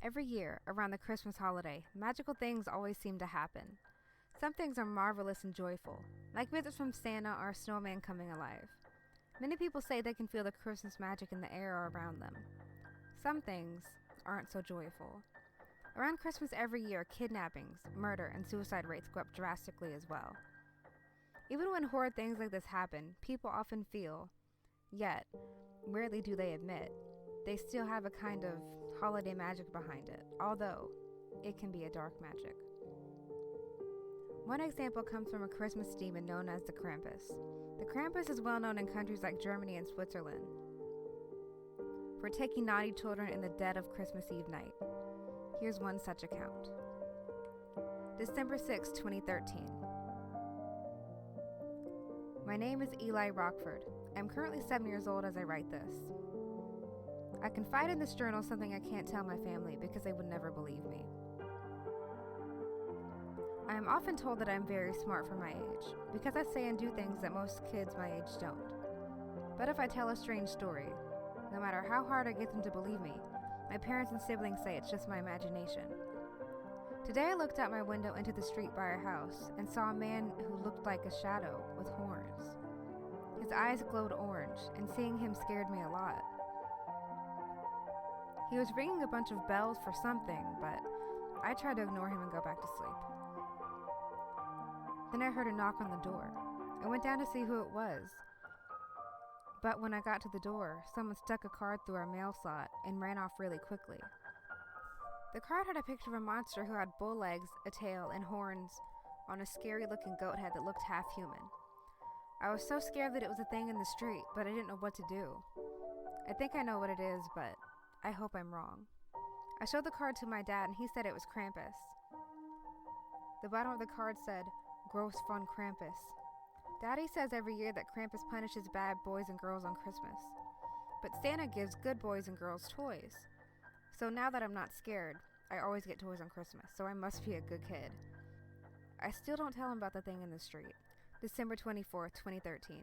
Every year, around the Christmas holiday, magical things always seem to happen. Some things are marvelous and joyful, like visits from Santa or a snowman coming alive. Many people say they can feel the Christmas magic in the air or around them. Some things aren't so joyful. Around Christmas every year, kidnappings, murder, and suicide rates go up drastically as well. Even when horrid things like this happen, people often feel, yet rarely do they admit, they still have a kind of holiday magic behind it, although it can be a dark magic. One example comes from a Christmas demon known as the Krampus. The Krampus is well known in countries like Germany and Switzerland for taking naughty children in the dead of Christmas Eve night. Here's one such account. December 6, 2013. My name is Eli Rockford. I'm currently 7 years old as I write this. I confide in this journal something I can't tell my family because they would never believe me. I am often told that I am very smart for my age because I say and do things that most kids my age don't. But if I tell a strange story, no matter how hard I get them to believe me, my parents and siblings say it's just my imagination. Today I looked out my window into the street by our house and saw a man who looked like a shadow with horns. His eyes glowed orange, and seeing him scared me a lot. He was ringing a bunch of bells for something, but I tried to ignore him and go back to sleep. Then I heard a knock on the door. I went down to see who it was. But when I got to the door, someone stuck a card through our mail slot and ran off really quickly. The card had a picture of a monster who had bull legs, a tail, and horns on a scary-looking goat head that looked half human. I was so scared that it was a thing in the street, but I didn't know what to do. I think I know what it is, but I hope I'm wrong. I showed the card to my dad, and he said it was Krampus. The bottom of the card said, Gross von Krampus. Daddy says every year that Krampus punishes bad boys and girls on Christmas. But Santa gives good boys and girls toys. So now that I'm not scared, I always get toys on Christmas, so I must be a good kid. I still don't tell him about the thing in the street. December 24th, 2013.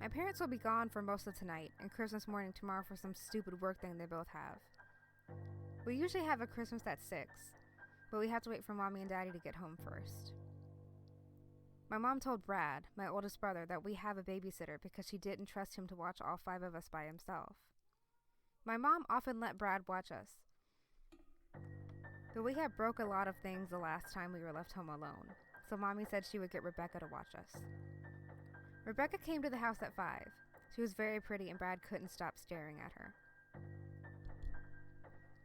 My parents will be gone for most of tonight and Christmas morning tomorrow for some stupid work thing they both have. We usually have a Christmas at 6, but we have to wait for Mommy and Daddy to get home first. My mom told Brad, my oldest brother, that we have a babysitter because she didn't trust him to watch all 5 of us by himself. My mom often let Brad watch us, but we had broke a lot of things the last time we were left home alone, so Mommy said she would get Rebecca to watch us. Rebecca came to the house at 5. She was very pretty and Brad couldn't stop staring at her.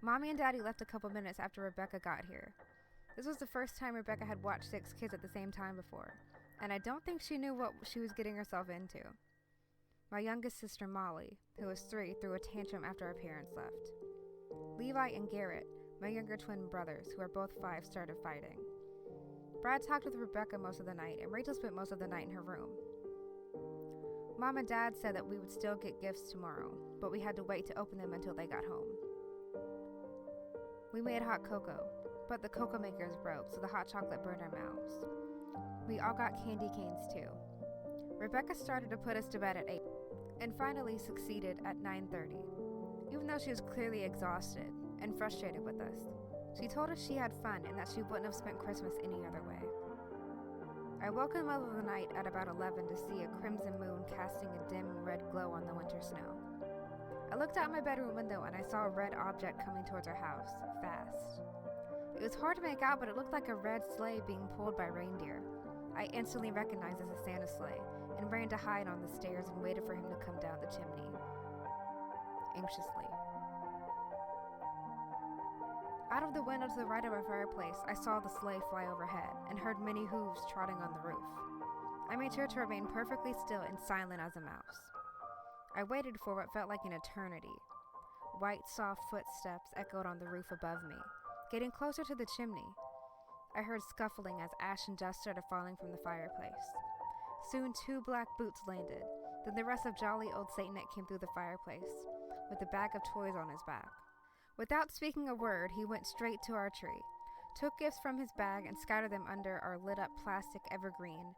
Mommy and Daddy left a couple minutes after Rebecca got here. This was the first time Rebecca had watched 6 kids at the same time before, and I don't think she knew what she was getting herself into. My youngest sister, Molly, who was 3, threw a tantrum after our parents left. Levi and Garrett, my younger twin brothers, who are both 5, started fighting. Brad talked with Rebecca most of the night, and Rachel spent most of the night in her room. Mom and Dad said that we would still get gifts tomorrow, but we had to wait to open them until they got home. We made hot cocoa, but the cocoa makers broke, so the hot chocolate burned our mouths. We all got candy canes too. Rebecca started to put us to bed at 8, and finally succeeded at 9:30. Even though she was clearly exhausted and frustrated with us, she told us she had fun and that she wouldn't have spent Christmas any other way. I woke in the middle of the night at about 11 to see a crimson moon casting a dim red glow on the winter snow. I looked out my bedroom window and I saw a red object coming towards our house, fast. It was hard to make out, but it looked like a red sleigh being pulled by reindeer. I instantly recognized it as a Santa sleigh and ran to hide on the stairs and waited for him to come down the chimney, anxiously. Out of the window to the right of our fireplace, I saw the sleigh fly overhead and heard many hooves trotting on the roof. I made sure to remain perfectly still and silent as a mouse. I waited for what felt like an eternity. White, soft footsteps echoed on the roof above me, getting closer to the chimney. I heard scuffling as ash and dust started falling from the fireplace. Soon 2 black boots landed. Then the rest of jolly old Saint Nick came through the fireplace, with a bag of toys on his back. Without speaking a word, he went straight to our tree, took gifts from his bag and scattered them under our lit-up plastic evergreen,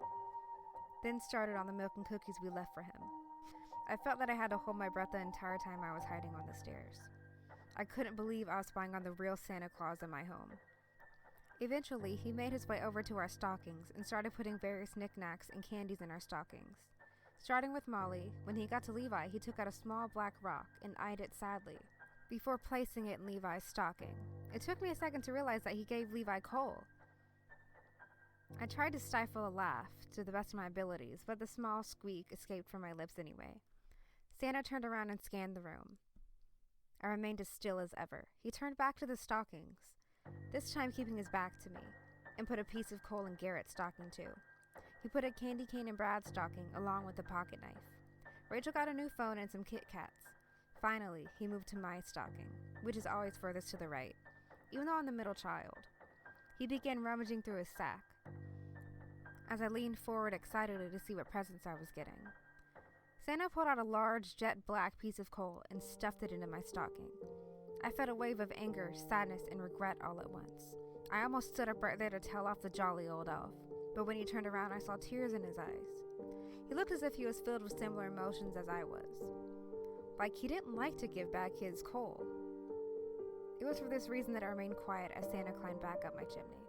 then started on the milk and cookies we left for him. I felt that I had to hold my breath the entire time I was hiding on the stairs. I couldn't believe I was spying on the real Santa Claus in my home. Eventually, he made his way over to our stockings and started putting various knickknacks and candies in our stockings. Starting with Molly, when he got to Levi, he took out a small black rock and eyed it sadly, before placing it in Levi's stocking. It took me a second to realize that he gave Levi coal. I tried to stifle a laugh to the best of my abilities, but the small squeak escaped from my lips anyway. Santa turned around and scanned the room. I remained as still as ever. He turned back to the stockings, this time keeping his back to me, and put a piece of coal in Garrett's stocking too. He put a candy cane in Brad's stocking along with a pocket knife. Rachel got a new phone and some Kit Kats. Finally, he moved to my stocking, which is always furthest to the right, even though I'm the middle child. He began rummaging through his sack, as I leaned forward excitedly to see what presents I was getting. Santa pulled out a large, jet black piece of coal and stuffed it into my stocking. I felt a wave of anger, sadness, and regret all at once. I almost stood up right there to tell off the jolly old elf, but when he turned around, I saw tears in his eyes. He looked as if he was filled with similar emotions as I was. Like he didn't like to give bad kids coal. It was for this reason that I remained quiet as Santa climbed back up my chimney,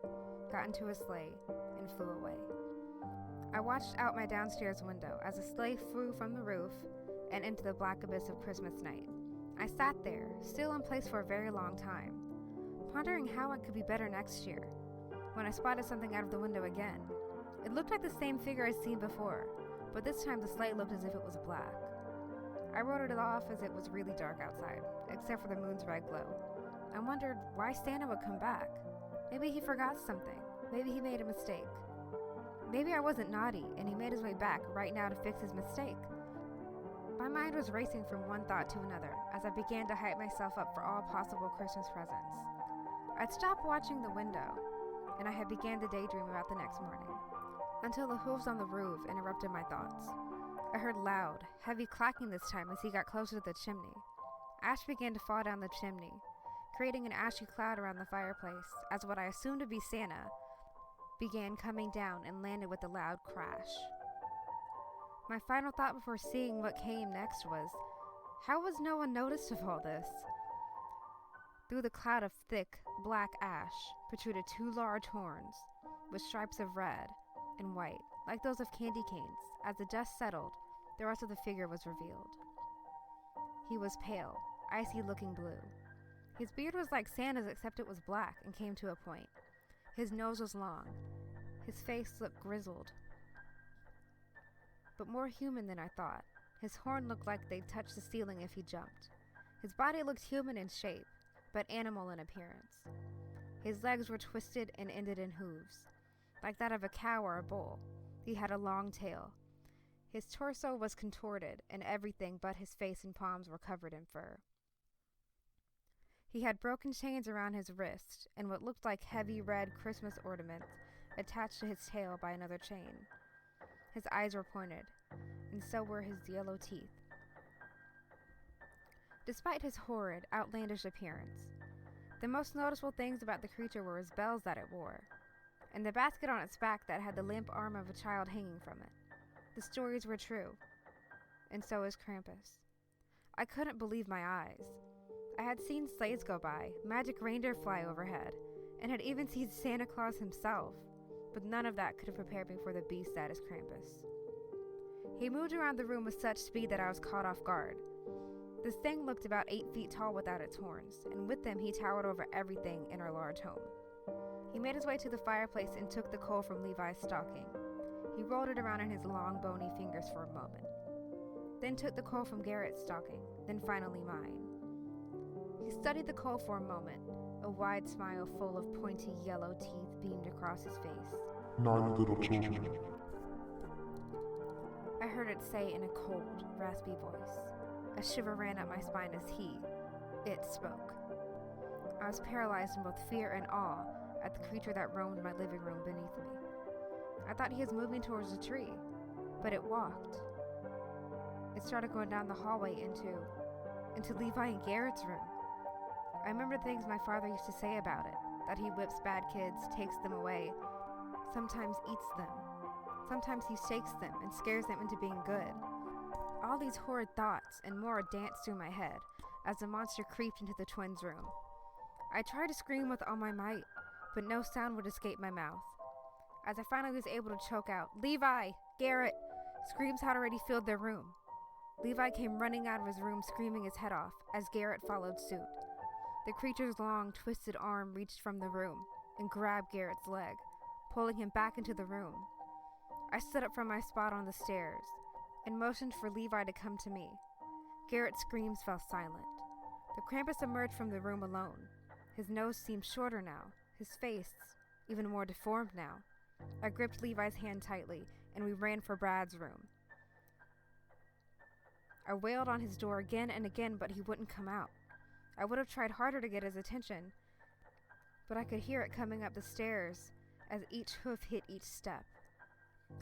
got into his sleigh, and flew away. I watched out my downstairs window as the sleigh flew from the roof and into the black abyss of Christmas night. I sat there, still in place for a very long time, pondering how I could be better next year, when I spotted something out of the window again. It looked like the same figure I'd seen before, but this time the sleigh looked as if it was black. I wrote it off as it was really dark outside, except for the moon's red glow. I wondered why Santa would come back. Maybe he forgot something. Maybe he made a mistake. Maybe I wasn't naughty, and he made his way back right now to fix his mistake. My mind was racing from one thought to another as I began to hype myself up for all possible Christmas presents. I'd stopped watching the window, and I had began to daydream about the next morning, until the hooves on the roof interrupted my thoughts. I heard loud, heavy clacking this time as he got closer to the chimney. Ash began to fall down the chimney, creating an ashy cloud around the fireplace, as what I assumed to be Santa began coming down and landed with a loud crash. My final thought before seeing what came next was, how was no one noticed of all this? Through the cloud of thick, black ash protruded two large horns, with stripes of red and white, like those of candy canes. As the dust settled, the rest of the figure was revealed. He was pale, icy-looking blue. His beard was like Santa's except it was black and came to a point. His nose was long. His face looked grizzled, but more human than I thought. His horn looked like they'd touch the ceiling if he jumped. His body looked human in shape, but animal in appearance. His legs were twisted and ended in hooves, like that of a cow or a bull. He had a long tail. His torso was contorted, and everything but his face and palms were covered in fur. He had broken chains around his wrist, and what looked like heavy red Christmas ornaments attached to his tail by another chain. His eyes were pointed, and so were his yellow teeth. Despite his horrid, outlandish appearance, the most noticeable things about the creature were his bells that it wore, and the basket on its back that had the limp arm of a child hanging from it. The stories were true, and so is Krampus. I couldn't believe my eyes. I had seen sleighs go by, magic reindeer fly overhead, and had even seen Santa Claus himself, but none of that could have prepared me for the beast that is Krampus. He moved around the room with such speed that I was caught off guard. This thing looked about 8 feet tall without its horns, and with them he towered over everything in our large home. He made his way to the fireplace and took the coal from Levi's stocking. He rolled it around in his long, bony fingers for a moment, then took the coal from Garrett's stocking, then finally mine. He studied the coal for a moment. A wide smile full of pointy yellow teeth beamed across his face. 9 little children. I heard it say in a cold, raspy voice. A shiver ran up my spine as it spoke. I was paralyzed in both fear and awe at the creature that roamed my living room beneath me. I thought he was moving towards the tree, but it walked. It started going down the hallway into Levi and Garrett's room. I remember things my father used to say about it, that he whips bad kids, takes them away, sometimes eats them. Sometimes he shakes them and scares them into being good. All these horrid thoughts and more danced through my head as the monster creeped into the twins' room. I tried to scream with all my might, but no sound would escape my mouth. As I finally was able to choke out, "Levi! Garrett!" screams had already filled their room. Levi came running out of his room screaming his head off as Garrett followed suit. The creature's long, twisted arm reached from the room and grabbed Garrett's leg, pulling him back into the room. I stood up from my spot on the stairs and motioned for Levi to come to me. Garrett's screams fell silent. The Krampus emerged from the room alone. His nose seemed shorter now, his face even more deformed now. I gripped Levi's hand tightly, and we ran for Brad's room. I wailed on his door again and again, but he wouldn't come out. I would have tried harder to get his attention, but I could hear it coming up the stairs as each hoof hit each step.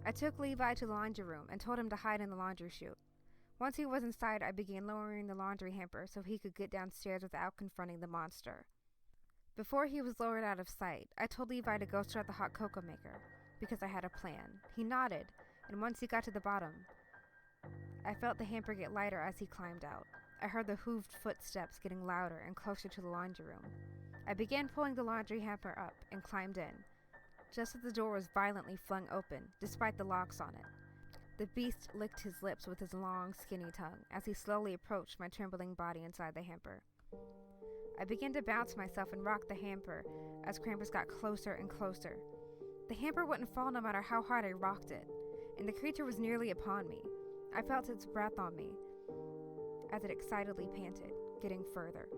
I took Levi to the laundry room and told him to hide in the laundry chute. Once he was inside, I began lowering the laundry hamper so he could get downstairs without confronting the monster. Before he was lowered out of sight, I told Levi to go start the hot cocoa maker, because I had a plan. He nodded, and once he got to the bottom, I felt the hamper get lighter as he climbed out. I heard the hooved footsteps getting louder and closer to the laundry room. I began pulling the laundry hamper up and climbed in, just as the door was violently flung open, despite the locks on it. The beast licked his lips with his long, skinny tongue as he slowly approached my trembling body inside the hamper. I began to bounce myself and rock the hamper as Krampus got closer and closer. The hamper wouldn't fall no matter how hard I rocked it, and the creature was nearly upon me. I felt its breath on me as it excitedly panted, getting further.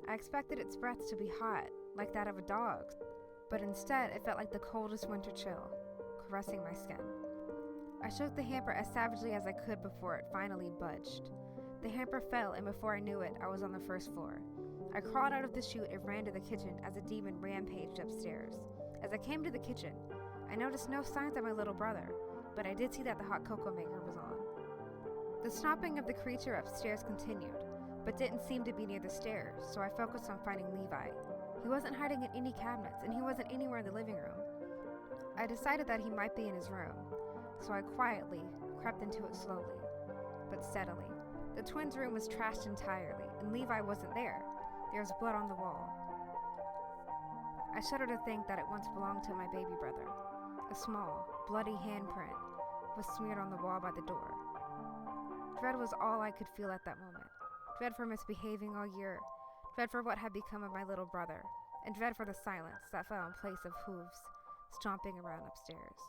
I expected its breath to be hot, like that of a dog's, but instead it felt like the coldest winter chill, caressing my skin. I shook the hamper as savagely as I could before it finally budged. The hamper fell, and before I knew it, I was on the first floor. I crawled out of the chute and ran to the kitchen as a demon rampaged upstairs. As I came to the kitchen, I noticed no signs of my little brother, but I did see that the hot cocoa maker was on. The stomping of the creature upstairs continued, but didn't seem to be near the stairs, so I focused on finding Levi. He wasn't hiding in any cabinets, and he wasn't anywhere in the living room. I decided that he might be in his room, so I quietly crept into it slowly, but steadily. The twins' room was trashed entirely, and Levi wasn't there. There was blood on the wall. I shudder to think that it once belonged to my baby brother. A small, bloody handprint was smeared on the wall by the door. Dread was all I could feel at that moment. Dread for misbehaving all year, dread for what had become of my little brother, and dread for the silence that fell in place of hooves stomping around upstairs.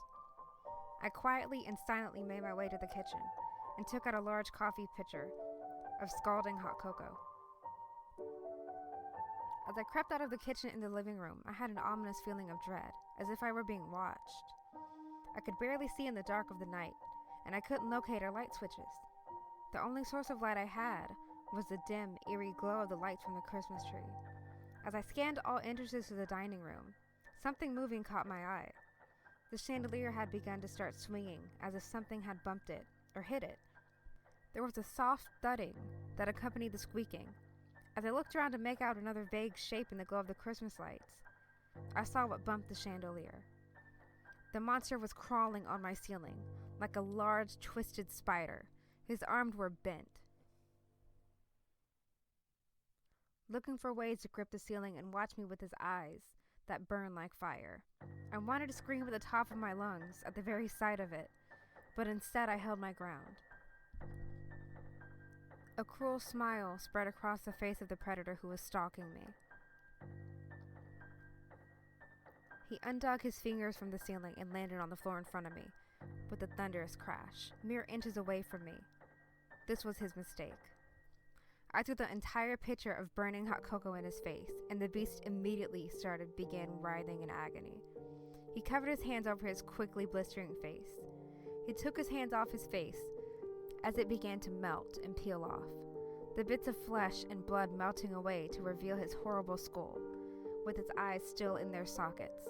I quietly and silently made my way to the kitchen and took out a large coffee pitcher of scalding hot cocoa. As I crept out of the kitchen in the living room, I had an ominous feeling of dread, as if I were being watched. I could barely see in the dark of the night, and I couldn't locate our light switches. The only source of light I had was the dim, eerie glow of the lights from the Christmas tree. As I scanned all entrances to the dining room, something moving caught my eye. The chandelier had begun to start swinging, as if something had bumped it or hit it. There was a soft thudding that accompanied the squeaking. As I looked around to make out another vague shape in the glow of the Christmas lights, I saw what bumped the chandelier. The monster was crawling on my ceiling, like a large, twisted spider. His arms were bent, looking for ways to grip the ceiling and watch me with his eyes that burned like fire. I wanted to scream at the top of my lungs at the very sight of it, but instead I held my ground. A cruel smile spread across the face of the predator who was stalking me. He undug his fingers from the ceiling and landed on the floor in front of me with a thunderous crash, mere inches away from me. This was his mistake. I threw the entire pitcher of burning hot cocoa in his face, and the beast immediately began writhing in agony. He covered his hands over his quickly blistering face. He took his hands off his face as it began to melt and peel off, the bits of flesh and blood melting away to reveal his horrible skull, with its eyes still in their sockets.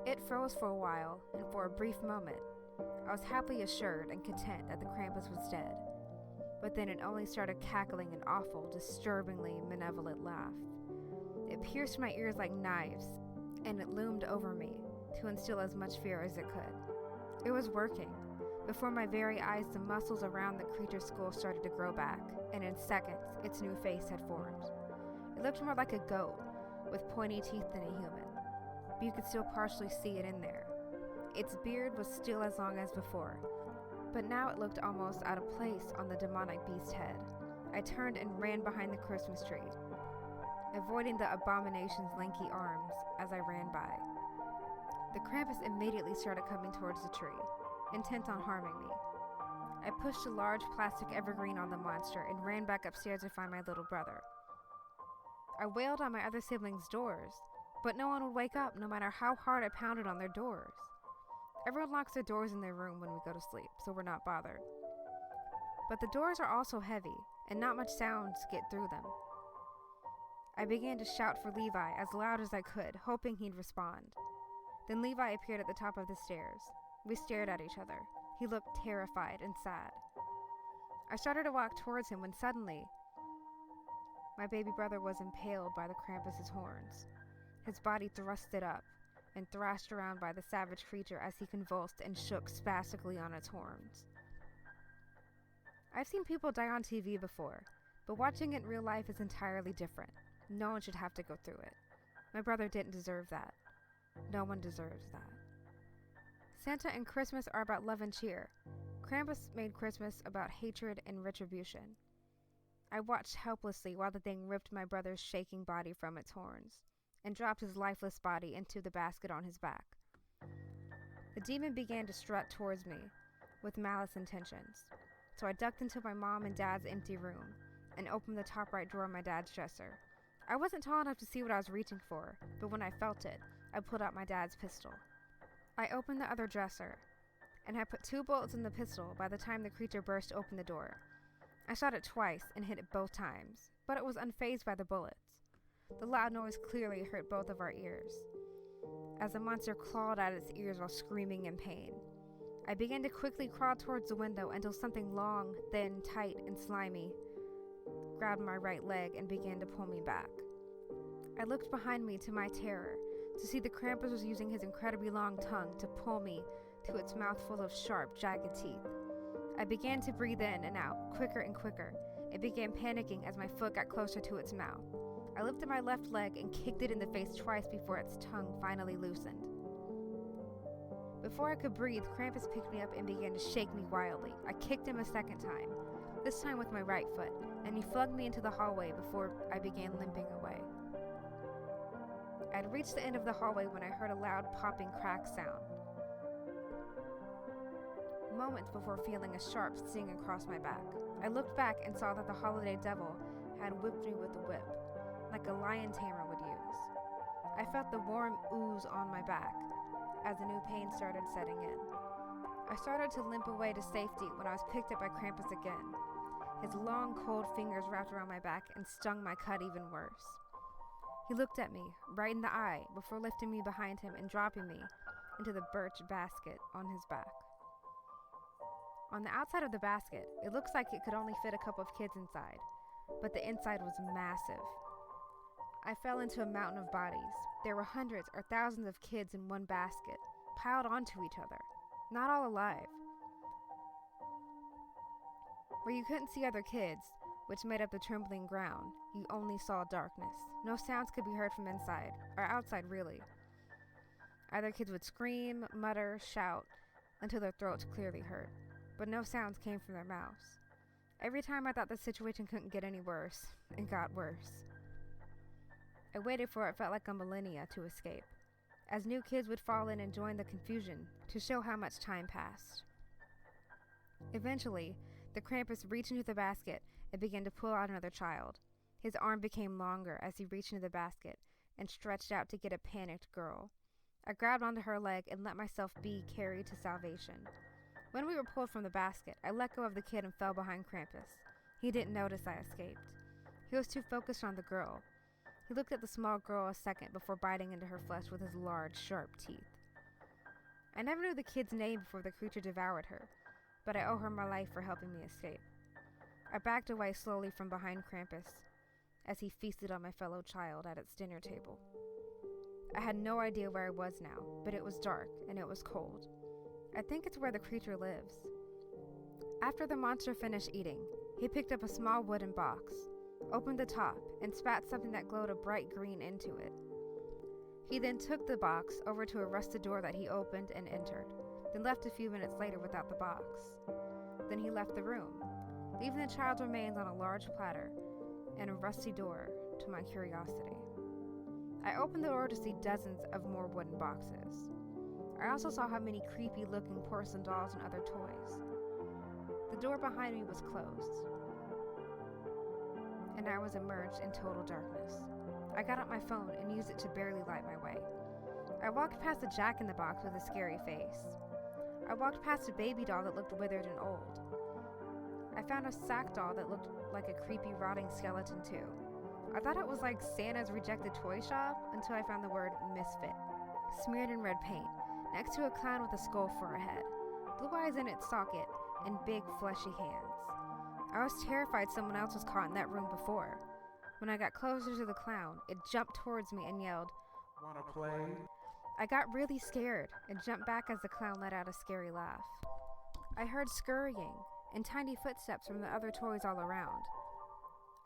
It froze for a while, and for a brief moment, I was happily assured and content that the Krampus was dead. But then it only started cackling an awful, disturbingly malevolent laugh. It pierced my ears like knives, and it loomed over me to instill as much fear as it could. It was working. Before my very eyes, the muscles around the creature's skull started to grow back, and in seconds, its new face had formed. It looked more like a goat, with pointy teeth than a human, but you could still partially see it in there. Its beard was still as long as before, but now it looked almost out of place on the demonic beast's head. I turned and ran behind the Christmas tree, avoiding the abomination's lanky arms as I ran by. The Krampus immediately started coming towards the tree, intent on harming me. I pushed a large plastic evergreen on the monster and ran back upstairs to find my little brother. I wailed on my other siblings' doors, but no one would wake up no matter how hard I pounded on their doors. Everyone locks their doors in their room when we go to sleep, so we're not bothered. But the doors are also heavy, and not much sounds get through them. I began to shout for Levi as loud as I could, hoping he'd respond. Then Levi appeared at the top of the stairs. We stared at each other. He looked terrified and sad. I started to walk towards him when suddenly, my baby brother was impaled by the Krampus's horns. His body thrusted up and thrashed around by the savage creature as he convulsed and shook spastically on its horns. I've seen people die on TV before, but watching it in real life is entirely different. No one should have to go through it. My brother didn't deserve that. No one deserves that. Santa and Christmas are about love and cheer. Krampus made Christmas about hatred and retribution. I watched helplessly while the thing ripped my brother's shaking body from its horns and dropped his lifeless body into the basket on his back. The demon began to strut towards me with malice intentions, so I ducked into my mom and dad's empty room and opened the top right drawer of my dad's dresser. I wasn't tall enough to see what I was reaching for, but when I felt it, I pulled out my dad's pistol. I opened the other dresser, and had put 2 bullets in the pistol by the time the creature burst open the door. I shot it twice and hit it both times, but it was unfazed by the bullets. The loud noise clearly hurt both of our ears, as the monster clawed at its ears while screaming in pain. I began to quickly crawl towards the window until something long, thin, tight, and slimy grabbed my right leg and began to pull me back. I looked behind me to my terror to see the Krampus was using his incredibly long tongue to pull me to its mouth full of sharp, jagged teeth. I began to breathe in and out, quicker and quicker. It began panicking as my foot got closer to its mouth. I lifted my left leg and kicked it in the face twice before its tongue finally loosened. Before I could breathe, Krampus picked me up and began to shake me wildly. I kicked him a second time, this time with my right foot, and he flung me into the hallway before I began limping away. I had reached the end of the hallway when I heard a loud popping crack sound. Moments before feeling a sharp sting across my back. I looked back and saw that the holiday devil had whipped me with a whip, like a lion tamer would use. I felt the warm ooze on my back as a new pain started setting in. I started to limp away to safety when I was picked up by Krampus again. His long, cold fingers wrapped around my back and stung my cut even worse. He looked at me, right in the eye, before lifting me behind him and dropping me into the birch basket on his back. On the outside of the basket, it looks like it could only fit a couple of kids inside, but the inside was massive. I fell into a mountain of bodies. There were hundreds or thousands of kids in one basket, piled onto each other, not all alive. Where you couldn't see other kids, which made up the trembling ground, you only saw darkness. No sounds could be heard from inside, or outside really. Either kids would scream, mutter, shout, until their throats clearly hurt, but no sounds came from their mouths. Every time I thought the situation couldn't get any worse, it got worse. I waited for what felt like a millennia to escape, as new kids would fall in and join the confusion to show how much time passed. Eventually, the Krampus reached into the basket and began to pull out another child. His arm became longer as he reached into the basket and stretched out to get a panicked girl. I grabbed onto her leg and let myself be carried to salvation. When we were pulled from the basket, I let go of the kid and fell behind Krampus. He didn't notice I escaped. He was too focused on the girl. He looked at the small girl a second before biting into her flesh with his large, sharp teeth. I never knew the kid's name before the creature devoured her, but I owe her my life for helping me escape. I backed away slowly from behind Krampus as he feasted on my fellow child at its dinner table. I had no idea where I was now, but it was dark and it was cold. I think it's where the creature lives. After the monster finished eating, he picked up a small wooden box. opened the top, and spat something that glowed a bright green into it. He then took the box over to a rusted door that he opened and entered, then left a few minutes later without the box. Then he left the room, leaving the child's remains on a large platter and a rusty door to my curiosity. I opened the door to see dozens of more wooden boxes. I also saw how many creepy-looking porcelain dolls and other toys. The door behind me was closed, and I was immersed in total darkness. I got out my phone and used it to barely light my way. I walked past a jack-in-the-box with a scary face. I walked past a baby doll that looked withered and old. I found a sack doll that looked like a creepy rotting skeleton too. I thought it was like Santa's rejected toy shop until I found the word misfit, smeared in red paint, next to a clown with a skull for a head, blue eyes in its socket, and big fleshy hands. I was terrified someone else was caught in that room before. When I got closer to the clown, it jumped towards me and yelled, "Wanna play?" I got really scared and jumped back as the clown let out a scary laugh. I heard scurrying and tiny footsteps from the other toys all around.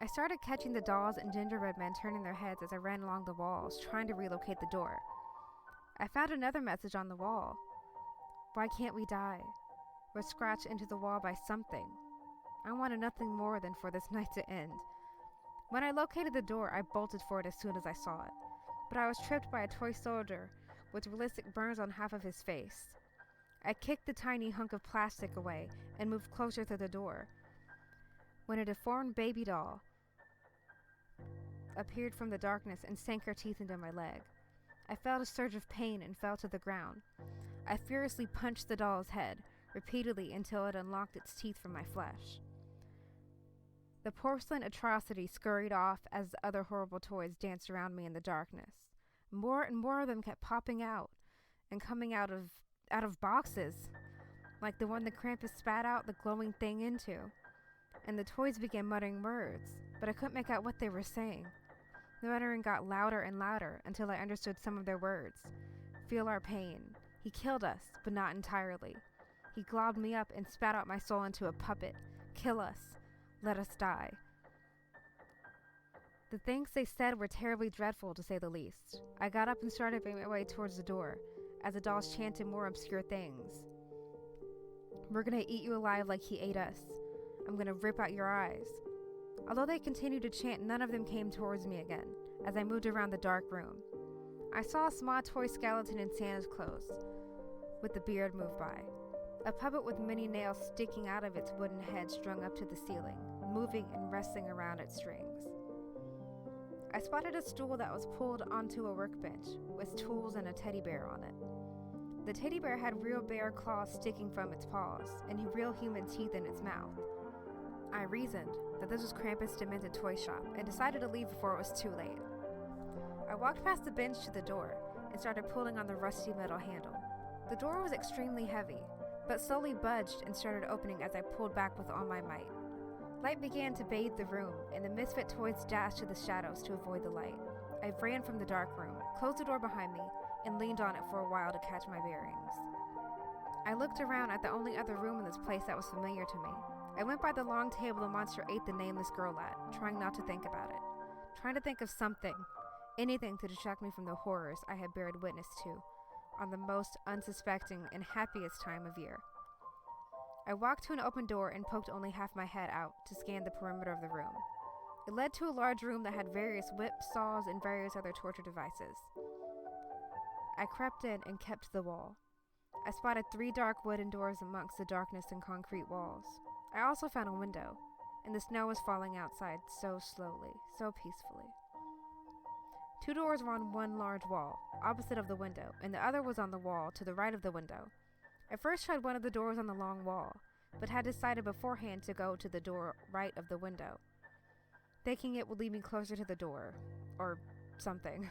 I started catching the dolls and gingerbread men turning their heads as I ran along the walls, trying to relocate the door. I found another message on the wall. "Why can't we die?" was scratched into the wall by something. I wanted nothing more than for this night to end. When I located the door, I bolted for it as soon as I saw it, but I was tripped by a toy soldier with realistic burns on half of his face. I kicked the tiny hunk of plastic away and moved closer to the door, when a deformed baby doll appeared from the darkness and sank her teeth into my leg. I felt a surge of pain and fell to the ground. I furiously punched the doll's head repeatedly until it unlocked its teeth from my flesh. The porcelain atrocity scurried off as the other horrible toys danced around me in the darkness. More and more of them kept popping out and coming out of boxes, like the one the Krampus spat out the glowing thing into. And the toys began muttering words, but I couldn't make out what they were saying. The muttering got louder and louder until I understood some of their words. "Feel our pain. He killed us, but not entirely. He globbed me up and spat out my soul into a puppet. Kill us. Let us die." The things they said were terribly dreadful, to say the least. I got up and started making my way towards the door, as the dolls chanted more obscure things. "We're gonna eat you alive like he ate us. I'm gonna rip out your eyes." Although they continued to chant, none of them came towards me again, as I moved around the dark room. I saw a small toy skeleton in Santa's clothes, with the beard move by. A puppet with many nails sticking out of its wooden head strung up to the ceiling, moving and wrestling around its strings. I spotted a stool that was pulled onto a workbench, with tools and a teddy bear on it. The teddy bear had real bear claws sticking from its paws, and real human teeth in its mouth. I reasoned that this was Krampus' demented toy shop, and decided to leave before it was too late. I walked past the bench to the door, and started pulling on the rusty metal handle. The door was extremely heavy, but slowly budged and started opening as I pulled back with all my might. Light began to bathe the room, and the misfit toys dashed to the shadows to avoid the light. I ran from the dark room, closed the door behind me, and leaned on it for a while to catch my bearings. I looked around at the only other room in this place that was familiar to me. I went by the long table the monster ate the nameless girl at, trying not to think about it. Trying to think of something, anything to distract me from the horrors I had bared witness to on the most unsuspecting and happiest time of year. I walked to an open door and poked only half my head out to scan the perimeter of the room. It led to a large room that had various whips, saws, and various other torture devices. I crept in and kept to the wall. I spotted 3 dark wooden doors amongst the darkness and concrete walls. I also found a window, and the snow was falling outside so slowly, so peacefully. 2 doors were on one large wall, opposite of the window, and the other was on the wall to the right of the window. I first tried one of the doors on the long wall, but had decided beforehand to go to the door right of the window, thinking it would lead me closer to the door, or something.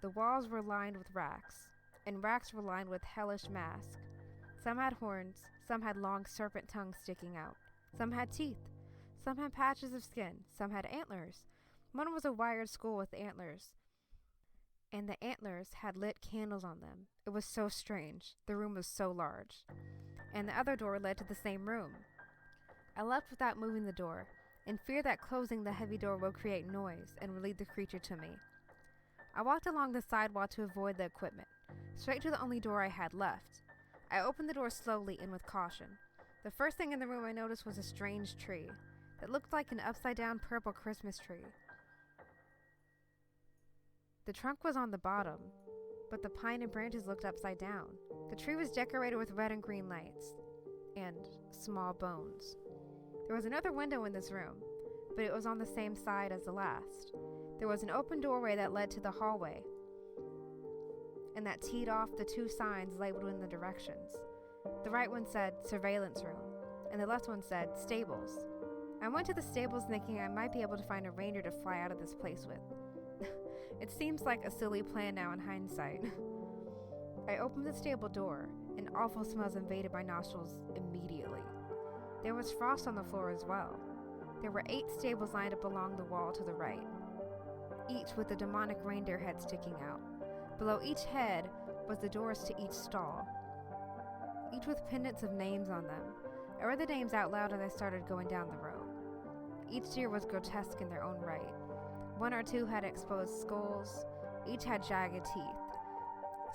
The walls were lined with racks, and racks were lined with hellish masks. Some had horns, some had long serpent tongues sticking out, some had teeth, some had patches of skin, some had antlers. One was a wired skull with antlers, and the antlers had lit candles on them. It was so strange. The room was so large. And the other door led to the same room. I left without moving the door, in fear that closing the heavy door will create noise and will lead the creature to me. I walked along the sidewall to avoid the equipment, straight to the only door I had left. I opened the door slowly and with caution. The first thing in the room I noticed was a strange tree that looked like an upside-down purple Christmas tree. The trunk was on the bottom, but the pine and branches looked upside down. The tree was decorated with red and green lights and small bones. There was another window in this room, but it was on the same side as the last. There was an open doorway that led to the hallway, and that teed off the two signs labeled in the directions. The right one said surveillance room, and the left one said stables. I went to the stables thinking I might be able to find a reindeer to fly out of this place with. It seems like a silly plan now in hindsight. I opened the stable door, and awful smells invaded my nostrils immediately. There was frost on the floor as well. There were 8 stables lined up along the wall to the right, each with a demonic reindeer head sticking out. Below each head was the doors to each stall, each with pendants of names on them. I read the names out loud as I started going down the row. Each deer was grotesque in their own right. 1 or 2 had exposed skulls, each had jagged teeth.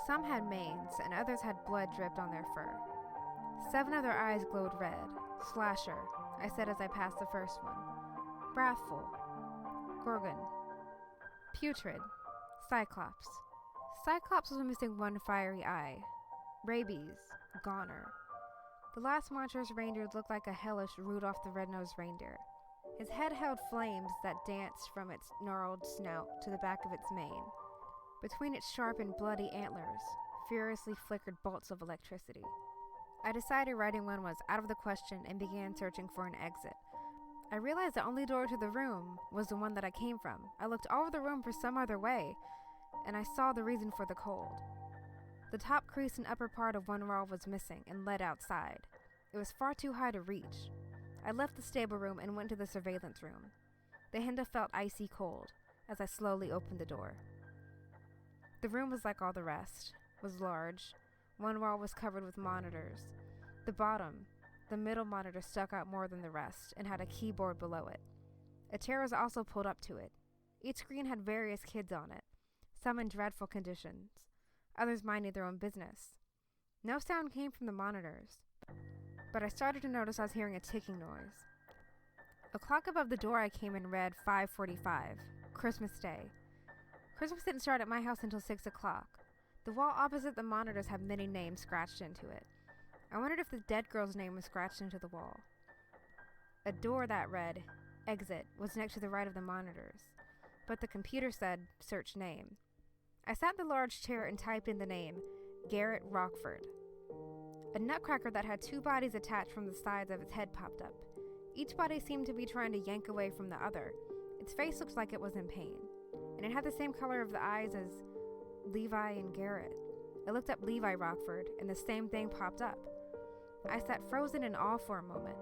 Some had manes, and others had blood dripped on their fur. 7 of their eyes glowed red. Slasher, I said as I passed the first one. Wrathful. Gorgon. Putrid. Cyclops. Cyclops was missing 1 fiery eye. Rabies. Goner. The last monstrous reindeer looked like a hellish Rudolph the Red-Nosed Reindeer. His head held flames that danced from its gnarled snout to the back of its mane. Between its sharp and bloody antlers, furiously flickered bolts of electricity. I decided riding one was out of the question and began searching for an exit. I realized the only door to the room was the one that I came from. I looked all over the room for some other way, and I saw the reason for the cold. The top crease and upper part of one wall was missing and led outside. It was far too high to reach. I left the stable room and went to the surveillance room. The hinda felt icy cold as I slowly opened the door. The room was like all the rest, was large. One wall was covered with monitors. The middle monitor stuck out more than the rest and had a keyboard below it. A chair was also pulled up to it. Each screen had various kids on it, some in dreadful conditions, others minding their own business. No sound came from the monitors, but I started to notice I was hearing a ticking noise. A clock above the door I came in read 5:45, Christmas Day. Christmas didn't start at my house until 6 o'clock. The wall opposite the monitors had many names scratched into it. I wondered if the dead girl's name was scratched into the wall. A door that read, exit, was next to the right of the monitors, but the computer said, search name. I sat in the large chair and typed in the name, Garrett Rockford. A nutcracker that had 2 bodies attached from the sides of its head popped up. Each body seemed to be trying to yank away from the other. Its face looked like it was in pain, and it had the same color of the eyes as Levi and Garrett. I looked up Levi Rockford, and the same thing popped up. I sat frozen in awe for a moment.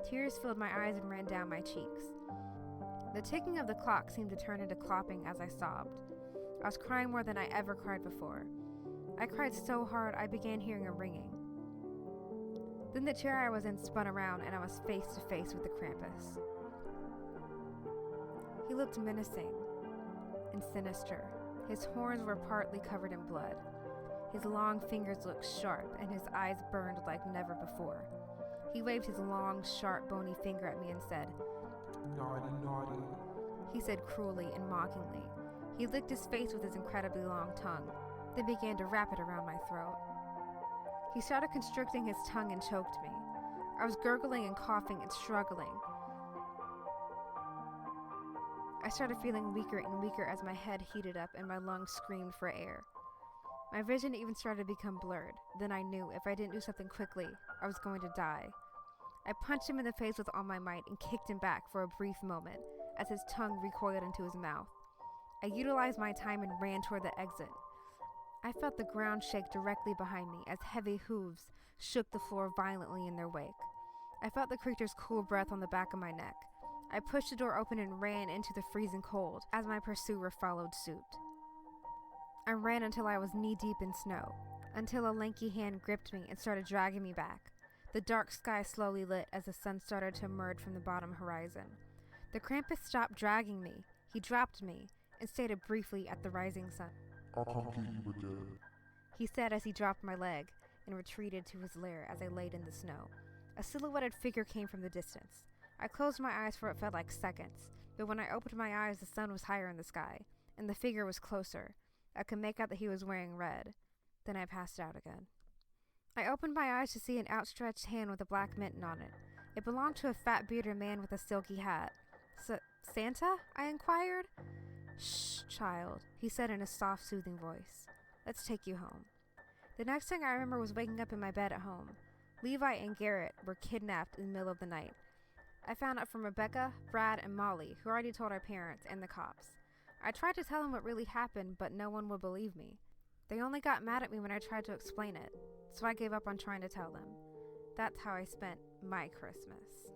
Tears filled my eyes and ran down my cheeks. The ticking of the clock seemed to turn into clopping as I sobbed. I was crying more than I ever cried before. I cried so hard I began hearing a ringing. Then the chair I was in spun around and I was face to face with the Krampus. He looked menacing and sinister. His horns were partly covered in blood. His long fingers looked sharp and his eyes burned like never before. He waved his long, sharp, bony finger at me and said, Naughty, naughty. He said cruelly and mockingly. He licked his face with his incredibly long tongue, then began to wrap it around my throat. He started constricting his tongue and choked me. I was gurgling and coughing and struggling. I started feeling weaker and weaker as my head heated up and my lungs screamed for air. My vision even started to become blurred. Then I knew if I didn't do something quickly, I was going to die. I punched him in the face with all my might and kicked him back for a brief moment as his tongue recoiled into his mouth. I utilized my time and ran toward the exit. I felt the ground shake directly behind me as heavy hooves shook the floor violently in their wake. I felt the creature's cool breath on the back of my neck. I pushed the door open and ran into the freezing cold as my pursuer followed suit. I ran until I was knee-deep in snow, until a lanky hand gripped me and started dragging me back. The dark sky slowly lit as the sun started to emerge from the bottom horizon. The Krampus stopped dragging me. He dropped me and stared briefly at the rising sun. I'll come get you again. He said as he dropped my leg and retreated to his lair as I laid in the snow. A silhouetted figure came from the distance. I closed my eyes for what felt like seconds, but when I opened my eyes, the sun was higher in the sky, and the figure was closer. I could make out that he was wearing red. Then I passed out again. I opened my eyes to see an outstretched hand with a black mitten on it. It belonged to a fat bearded man with a silky hat. Santa? I inquired. Shh, child, he said in a soft, soothing voice. Let's take you home. The next thing I remember was waking up in my bed at home. Levi and Garrett were kidnapped in the middle of the night. I found out from Rebecca, Brad, and Molly, who already told our parents and the cops. I tried to tell them what really happened, but no one would believe me. They only got mad at me when I tried to explain it, so I gave up on trying to tell them. That's how I spent my Christmas.